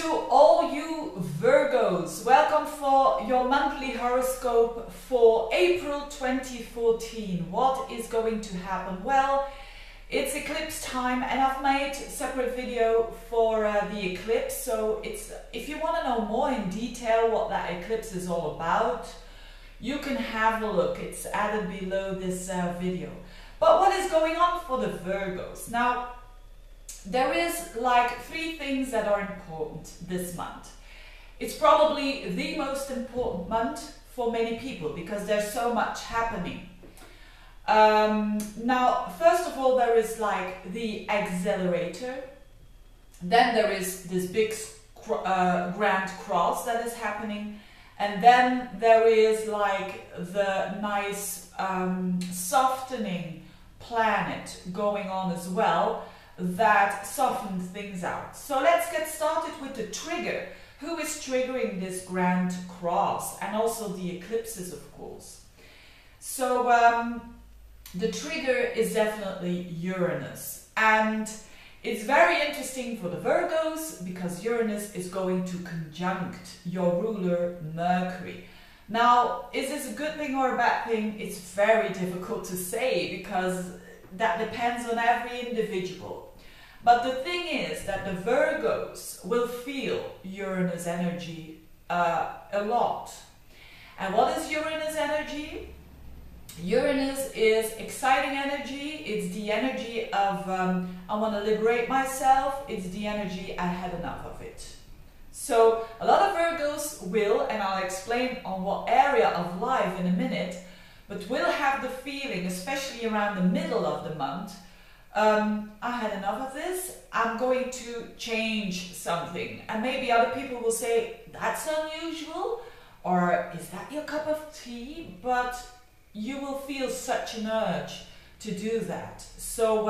to all you Virgos. Welcome for your monthly horoscope for April 2014. What is going to happen? Well, it's eclipse time and I've made a separate video for the eclipse. So if you want to know more in detail what that eclipse is all about, you can have a look. It's added below this video. But what is going on for the Virgos? Now, there is like 3 things that are important this month. It's probably the most important month for many people because there's so much happening. Now, first of all, there is like the accelerator. Then there is this big grand cross that is happening. And then there is like the nice softening planet going on as well, that softens things out. So let's get started with the trigger. Who is triggering this grand cross and also the eclipses, of course? So the trigger is definitely Uranus, and it's very interesting for the Virgos because Uranus is going to conjunct your ruler Mercury. Now, is this a good thing or a bad thing? It's very difficult to say because that depends on every individual. But the thing is that the Virgos will feel Uranus energy a lot. And what is Uranus energy? Uranus is exciting energy. It's the energy of I want to liberate myself. It's the energy I had enough of it. So a lot of Virgos will, and I'll explain on what area of life in a minute, but will have the feeling, especially around the middle of the month, I had enough of this, I'm going to change something. And maybe other people will say, that's unusual, or is that your cup of tea? But you will feel such an urge to do that. So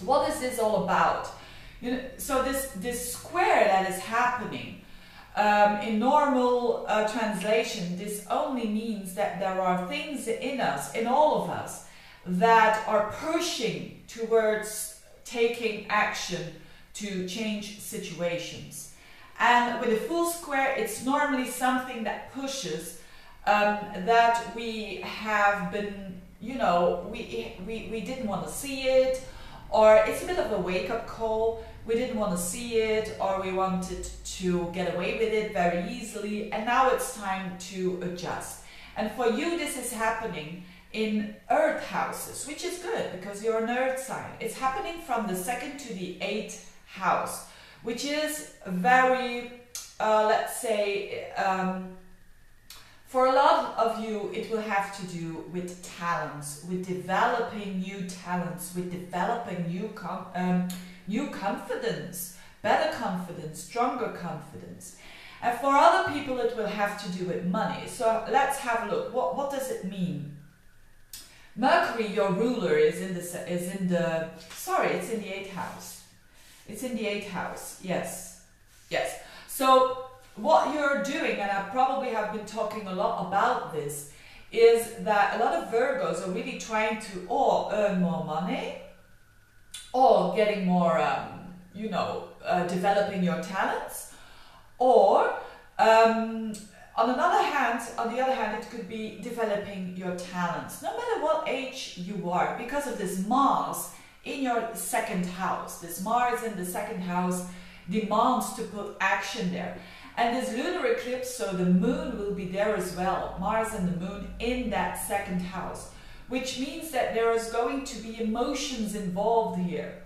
what is this all about? You know, so this square that is happening, in normal translation, this only means that there are things in us, in all of us, that are pushing towards taking action to change situations. And with a full square, it's normally something that pushes, that we have been, you know, we didn't want to see it, or it's a bit of a wake-up call. We didn't want to see it, or we wanted to get away with it very easily, and now it's time to adjust. And for you, this is happening in earth houses, which is good because you're an earth sign. It's happening from the 2nd to the 8th house, which is very, let's say, for a lot of you, it will have to do with talents, with developing new talents, with developing new confidence, better confidence, stronger confidence. And for other people, it will have to do with money. So let's have a look. What does it mean? Mercury, your ruler, it's in the 8th house. It's in the 8th house. Yes. So what you're doing, and I probably have been talking a lot about this, is that a lot of Virgos are really trying to or earn more money, or getting more, developing your talents, or on the other hand, it could be developing your talents, no matter what age you are, because of this Mars in your 2nd house. This Mars in the 2nd house demands to put action there. And this lunar eclipse, so the moon will be there as well, Mars and the moon in that 2nd house, which means that there is going to be emotions involved here,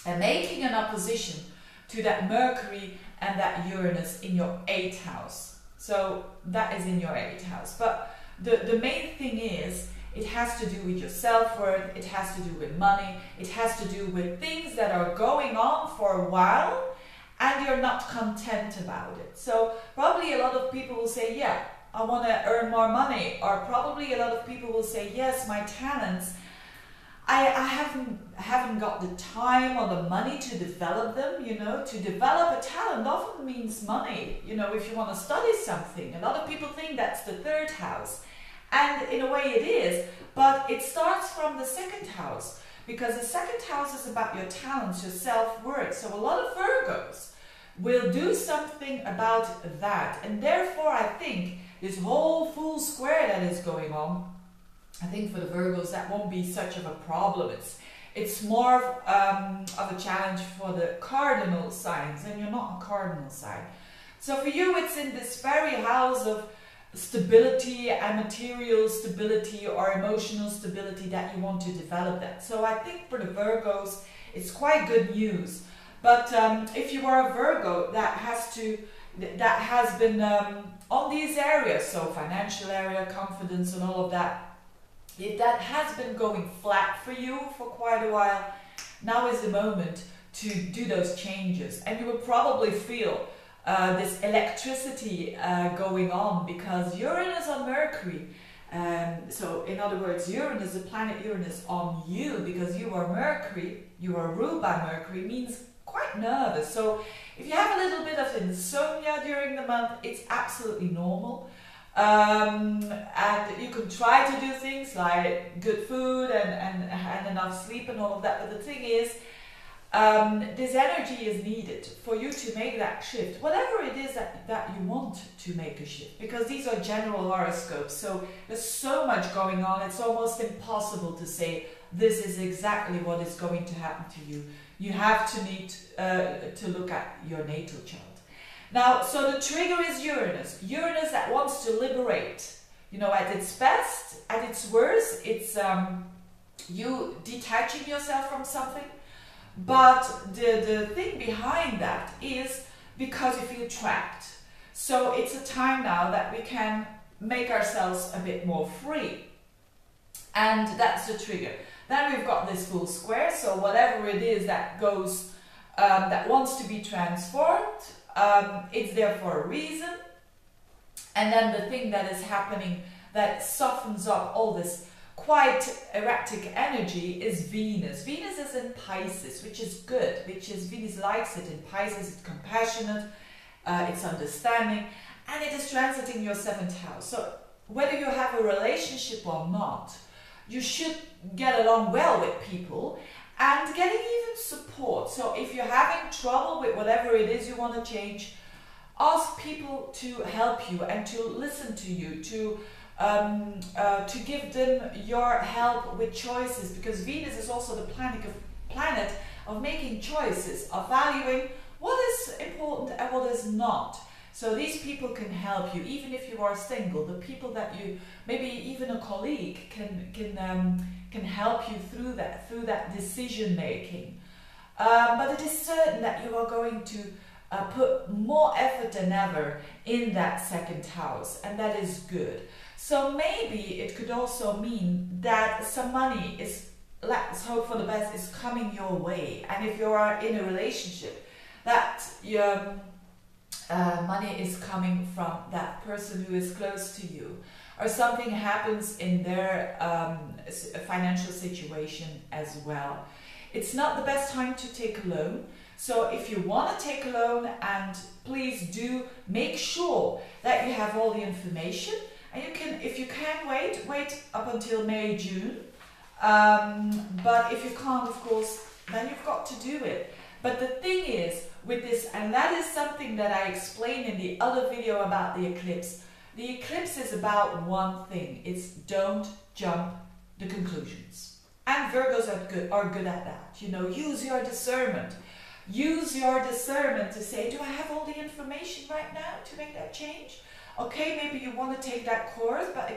and making an opposition to that Mercury and that Uranus in your 8th house. So that is in your 8th house. But the main thing is, it has to do with your self-worth, it has to do with money, it has to do with things that are going on for a while and you're not content about it. So probably a lot of people will say, yeah, I want to earn more money. Or probably a lot of people will say, yes, my talents, I haven't got the time or the money to develop them. You know, to develop a talent often means money. You know, if you want to study something, a lot of people think that's the 3rd house. And in a way it is, but it starts from the 2nd house. because the second house is about your talents, your self-worth. So a lot of Virgos will do something about that. And therefore, I think this whole full square that is going on, I think for the Virgos that won't be such of a problem. It's more of a challenge for the cardinal signs, and you're not a cardinal sign. So for you, it's in this very house of stability and material stability or emotional stability that you want to develop that. So I think for the Virgos, it's quite good news. But if you are a Virgo that has been on these areas, so financial area, confidence and all of that, if that has been going flat for you for quite a while, now is the moment to do those changes. And you will probably feel this electricity going on because Uranus on Mercury. So in other words, Uranus, the planet Uranus on you, because you are Mercury, you are ruled by Mercury, means quite nervous. So if you have a little bit of insomnia during the month, it's absolutely normal. And you can try to do things like good food and enough sleep and all of that. But the thing is, this energy is needed for you to make that shift, whatever it is that you want to make a shift, because these are general horoscopes. So there's so much going on, it's almost impossible to say this is exactly what is going to happen to you. You have to need to look at your natal chart. Now, so the trigger is Uranus. Uranus that wants to liberate. You know, at its best, at its worst, it's you detaching yourself from something. But the thing behind that is because you feel trapped. So it's a time now that we can make ourselves a bit more free. And that's the trigger. Then we've got this full square. So whatever it is that goes, that wants to be transformed, it's there for a reason. And then the thing that is happening that softens up all this quite erratic energy is Venus. Venus is in Pisces, which is good, Venus likes it in Pisces. It's compassionate, it's understanding, and it is transiting your 7th house. So whether you have a relationship or not, you should get along well with people and getting even support. So if you're having trouble with whatever it is you want to change, ask people to help you and to listen to you, to give them your help with choices, because Venus is also the planet of making choices, of valuing what is important and what is not. So these people can help you, even if you are single. The people that you, maybe even a colleague, can help you through that decision making. But it is certain that you are going to put more effort than ever in that 2nd house, and that is good. So maybe it could also mean that some money is, let's hope for the best, is coming your way. And if you are in a relationship, that your money is coming from that person who is close to you, or something happens in their financial situation as well. It's not the best time to take a loan. So if you want to take a loan, and please do make sure that you have all the information. And you can, if you can wait up until May, June. But if you can't, of course, then you've got to do it. But the thing is with this, and that is something that I explained in the other video about the eclipse. The eclipse is about one thing. It's don't jump the conclusions. And Virgos are good at that. You know, use your discernment. Use your discernment to say, do I have all the information right now to make that change? Okay, maybe you want to take that course, but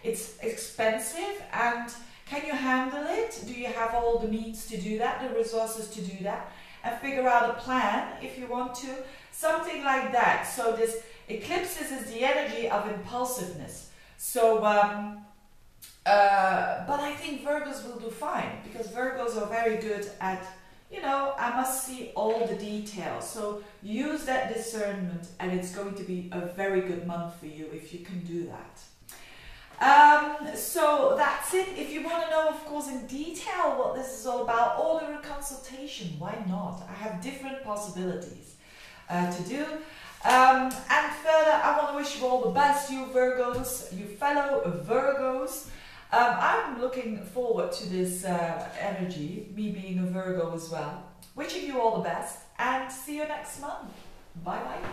it's expensive, and can you handle it? Do you have all the means to do that, the resources to do that? And figure out a plan if you want to, something like that. So this eclipses is the energy of impulsiveness. So, but I think Virgos will do fine, because Virgos are very good at, you know, I must see all the details. So use that discernment, and it's going to be a very good month for you if you can do that. So that's it. If you want to know, of course, in detail what this is all about, order a consultation. Why not? I have different possibilities to do. And further, I want to wish you all the best, you Virgos, you fellow Virgos. I'm looking forward to this energy, me being a Virgo as well. Wishing you all the best, and see you next month. Bye bye.